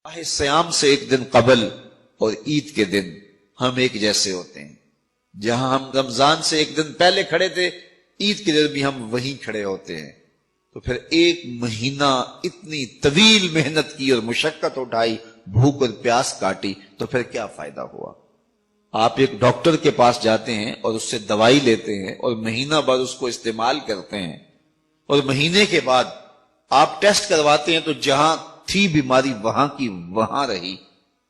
ماہ سیام سے ایک دن قبل اور عید کے دن ہم ایک جیسے ہوتے ہیں. جہاں ہم رمضان سے ایک دن پہلے کھڑے تھے، عید کے دن بھی ہم وہیں کھڑے ہوتے ہیں. تو پھر ایک مہینہ اتنی طویل محنت کی اور مشقت اٹھائی، بھوک اور پیاس کاٹی، تو پھر کیا فائدہ ہوا؟ آپ ایک ڈاکٹر کے پاس جاتے ہیں اور اس سے دوائی لیتے ہیں اور مہینہ بعد اس کو استعمال کرتے ہیں، اور مہینے کے بعد آپ ٹیسٹ کرواتے ہیں تو جہاں تھی بیماری وہاں کی وہاں رہی.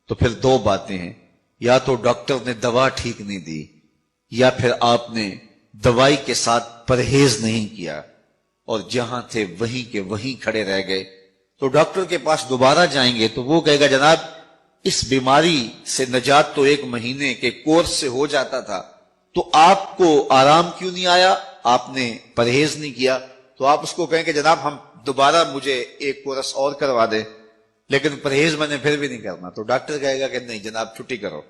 تو پھر دو باتیں ہیں، یا تو ڈاکٹر نے دوا ٹھیک نہیں دی، یا پھر آپ نے دوائی کے ساتھ پرہیز نہیں کیا اور جہاں تھے وہیں کے وہیں کھڑے رہ گئے. تو ڈاکٹر کے پاس دوبارہ جائیں گے تو وہ کہے گا جناب اس بیماری سے نجات تو ایک مہینے کے کورس سے ہو جاتا تھا، تو آپ کو آرام کیوں نہیں آیا؟ آپ نے پرہیز نہیں کیا. تو آپ اس کو کہیں کہ جناب ہم دوبارہ مجھے ایک کورس اور کروا دیں، لیکن پرہیز میں نے پھر بھی نہیں کرنا. تو ڈاکٹر کہے گا کہ نہیں جناب چھٹی کرو.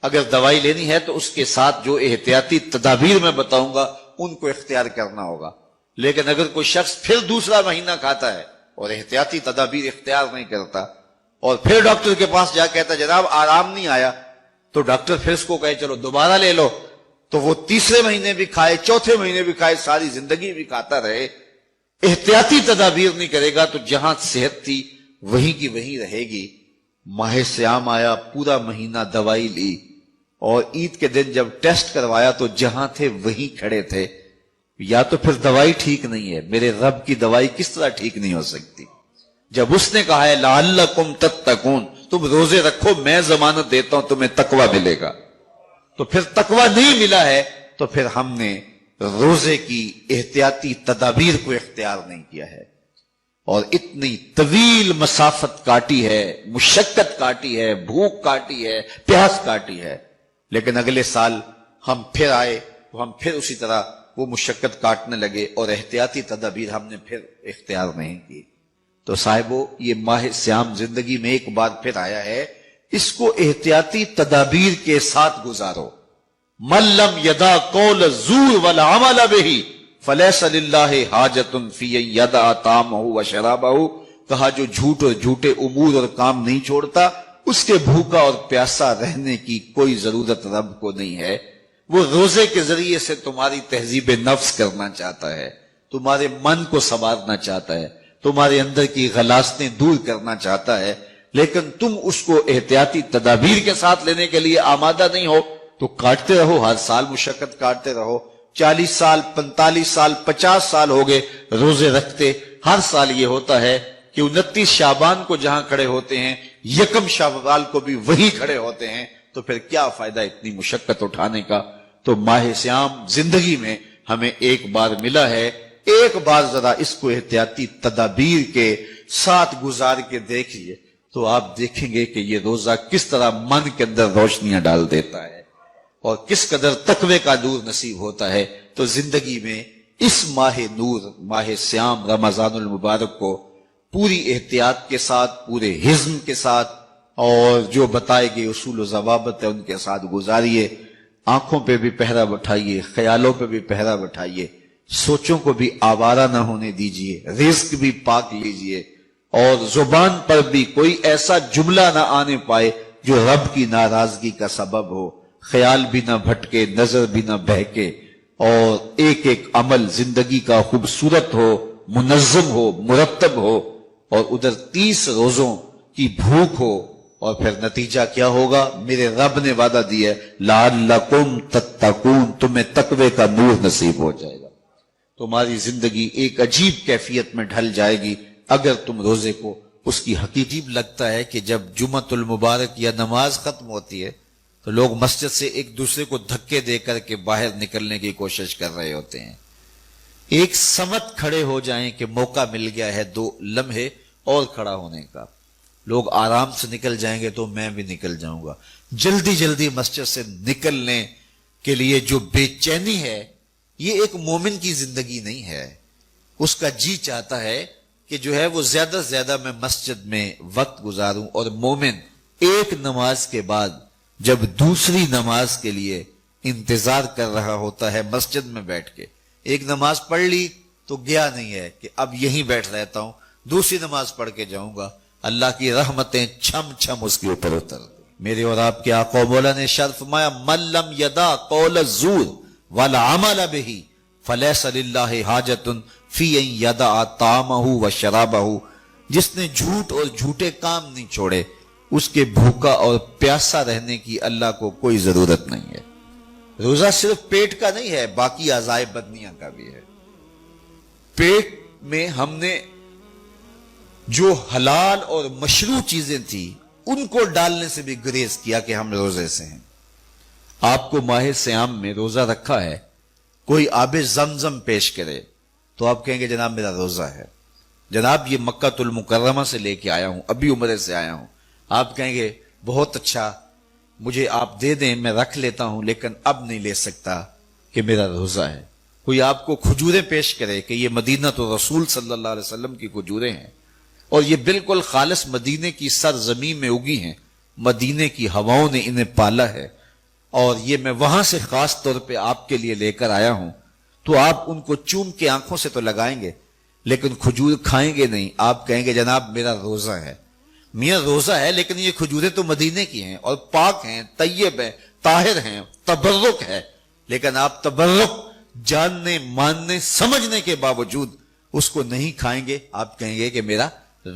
اگر دوائی لینی ہے تو اس کے ساتھ جو احتیاطی تدابیر میں بتاؤں گا ان کو اختیار کرنا ہوگا. لیکن اگر کوئی شخص پھر دوسرا مہینہ کھاتا ہے اور احتیاطی تدابیر اختیار نہیں کرتا اور پھر ڈاکٹر کے پاس جا کہتا جناب آرام نہیں آیا، تو ڈاکٹر پھر اس کو کہے چلو دوبارہ لے لو، تو وہ تیسرے مہینے بھی کھائے، چوتھے مہینے بھی کھائے، ساری زندگی بھی کھاتا رہے. احتیاطی تدابیر نہیں کرے گا تو جہاں صحت تھی وہیں کی وہیں رہے گی. ماہ سیام آیا، پورا مہینہ دوائی لی، اور عید کے دن جب ٹیسٹ کروایا تو جہاں تھے وہیں کھڑے تھے. یا تو پھر دوائی ٹھیک نہیں ہے. میرے رب کی دوائی کس طرح ٹھیک نہیں ہو سکتی؟ جب اس نے کہا ہے لعلکم تتقون، تم روزے رکھو میں ضمانت دیتا ہوں تمہیں تقوی ملے گا، تو پھر تقوی نہیں ملا ہے تو پھر ہم نے روزے کی احتیاطی تدابیر کو اختیار نہیں کیا ہے، اور اتنی طویل مسافت کاٹی ہے، مشقت کاٹی ہے، بھوک کاٹی ہے، پیاس کاٹی ہے. لیکن اگلے سال ہم پھر آئے تو ہم پھر اسی طرح وہ مشقت کاٹنے لگے اور احتیاطی تدابیر ہم نے پھر اختیار نہیں کی. تو صاحبو، یہ ماہ سیام زندگی میں ایک بار پھر آیا ہے، اس کو احتیاطی تدابیر کے ساتھ گزارو. من لم یدع قول الزور والعمل بہ فلیس للہ حاجۃ فی ان یدع طعامہ وشرابہ. کہا جو جھوٹ اور جھوٹے امور اور کام نہیں چھوڑتا اس کے بھوکا اور پیاسا رہنے کی کوئی ضرورت رب کو نہیں ہے. وہ روزے کے ذریعے سے تمہاری تہذیب نفس کرنا چاہتا ہے، تمہارے من کو سنوارنا چاہتا ہے، تمہارے اندر کی غلاظتیں دور کرنا چاہتا ہے، لیکن تم اس کو احتیاطی تدابیر کے ساتھ لینے کے لیے آمادہ نہیں ہو. تو کاٹتے رہو، ہر سال مشقت کاٹتے رہو. 40 سال 45 سال 50 سال ہو گئے روزے رکھتے. ہر سال یہ ہوتا ہے کہ 29 شعبان کو جہاں کھڑے ہوتے ہیں 1 شوال کو بھی وہی کھڑے ہوتے ہیں. تو پھر کیا فائدہ اتنی مشقت اٹھانے کا؟ تو ماہ سیام زندگی میں ہمیں ایک بار ملا ہے، ایک بار ذرا اس کو احتیاطی تدابیر کے ساتھ گزار کے دیکھیے تو آپ دیکھیں گے کہ یہ روزہ کس طرح من کے اندر روشنیاں ڈال دیتا ہے اور کس قدر تقوی کا نور نصیب ہوتا ہے. تو زندگی میں اس ماہ نور، ماہ سیام رمضان المبارک کو پوری احتیاط کے ساتھ، پورے حزم کے ساتھ، اور جو بتائے گئے اصول و ضوابط ہے ان کے ساتھ گزاریے. آنکھوں پہ بھی پہرا بٹھائیے، خیالوں پہ بھی پہرا بٹھائیے، سوچوں کو بھی آوارہ نہ ہونے دیجیے، رزق بھی پاک لیجیے، اور زبان پر بھی کوئی ایسا جملہ نہ آنے پائے جو رب کی ناراضگی کا سبب ہو. خیال بھی نہ بھٹکے، نظر بھی نہ بہکے، اور ایک ایک عمل زندگی کا خوبصورت ہو، منظم ہو، مرتب ہو. اور ادھر 30 روزوں کی بھوک ہو، اور پھر نتیجہ کیا ہوگا؟ میرے رب نے وعدہ دیا ہے لعلکم تتقون، تمہیں تقوی کا نور نصیب ہو جائے گا. تمہاری زندگی ایک عجیب کیفیت میں ڈھل جائے گی اگر تم روزے کو اس کی حقیقی. لگتا ہے کہ جب جمعۃ المبارک یا نماز ختم ہوتی ہے تو لوگ مسجد سے ایک دوسرے کو دھکے دے کر کے باہر نکلنے کی کوشش کر رہے ہوتے ہیں. ایک سمت کھڑے ہو جائیں کہ موقع مل گیا ہے 2 لمحے اور کھڑا ہونے کا. لوگ آرام سے نکل جائیں گے تو میں بھی نکل جاؤں گا. جلدی جلدی مسجد سے نکلنے کے لیے جو بے چینی ہے، یہ ایک مومن کی زندگی نہیں ہے. اس کا جی چاہتا ہے کہ جو ہے وہ زیادہ سے زیادہ میں مسجد میں وقت گزاروں. اور مومن ایک نماز کے بعد جب دوسری نماز کے لیے انتظار کر رہا ہوتا ہے مسجد میں بیٹھ کے، ایک نماز پڑھ لی تو گیا نہیں ہے کہ اب یہیں بیٹھ رہتا ہوں، دوسری نماز پڑھ کے جاؤں گا. اللہ کی رحمتیں چھم چھم اس کے اوپر اتر گئی۔ میرے اور آپ کے آقا و مولا نے شرف فرمایا من لم یدا قول الزور والعمل به فلیس للہ حاجۃ فی ان یدع طعامہ و شرابہ، جس نے جھوٹ اور جھوٹے کام نہیں چھوڑے اس کے بھوکا اور پیاسا رہنے کی اللہ کو کوئی ضرورت نہیں ہے۔ روزہ صرف پیٹ کا نہیں ہے، باقی اعضائے بدنیاں کا بھی ہے۔ پیٹ میں ہم نے جو حلال اور مشروع چیزیں تھی ان کو ڈالنے سے بھی گریز کیا کہ ہم روزے سے ہیں۔ آپ کو ماہ صیام میں روزہ رکھا ہے، کوئی آب زمزم پیش کرے تو آپ کہیں گے جناب میرا روزہ ہے، جناب یہ مکہ المکرمہ سے لے کے آیا ہوں، ابھی عمرے سے آیا ہوں، آپ کہیں گے بہت اچھا مجھے آپ دے دیں میں رکھ لیتا ہوں لیکن اب نہیں لے سکتا کہ میرا روزہ ہے۔ کوئی آپ کو کھجوریں پیش کرے کہ یہ مدینہ تو رسول صلی اللہ علیہ وسلم کی کھجوریں ہیں اور یہ بالکل خالص مدینے کی سرزمین میں اگی ہیں، مدینے کی ہواؤں نے انہیں پالا ہے اور یہ میں وہاں سے خاص طور پہ آپ کے لیے لے کر آیا ہوں، تو آپ ان کو چوم کے آنکھوں سے تو لگائیں گے لیکن کھجور کھائیں گے نہیں۔ آپ کہیں گے جناب میرا روزہ ہے۔ میاں روزہ ہے لیکن یہ کھجوریں تو مدینے کی ہیں اور پاک ہیں، طیب ہیں، طاہر ہیں، تبرک ہے، لیکن آپ تبرک جاننے ماننے سمجھنے کے باوجود اس کو نہیں کھائیں گے، آپ کہیں گے کہ میرا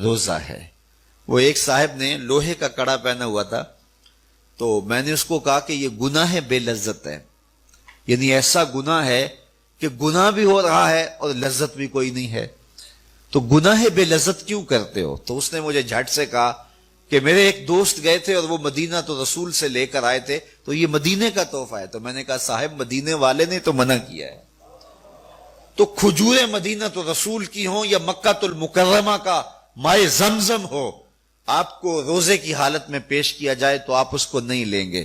روزہ ہے۔ وہ ایک صاحب نے لوہے کا کڑا پہنا ہوا تھا تو میں نے اس کو کہا کہ یہ گناہ بے لذت ہے، یعنی ایسا گناہ ہے کہ گناہ بھی ہو رہا ہے اور لذت بھی کوئی نہیں ہے، تو گناہ بے لذت کیوں کرتے ہو؟ تو اس نے مجھے جھٹ سے کہا کہ میرے ایک دوست گئے تھے اور وہ مدینہ تو رسول سے لے کر آئے تھے تو یہ مدینے کا تحفہ ہے۔ تو میں نے کہا صاحب مدینے والے نے تو منع کیا ہے، تو کھجوریں مدینہ تو رسول کی ہوں یا مکہ المکرمہ کا مائے زمزم ہو، آپ کو روزے کی حالت میں پیش کیا جائے تو آپ اس کو نہیں لیں گے۔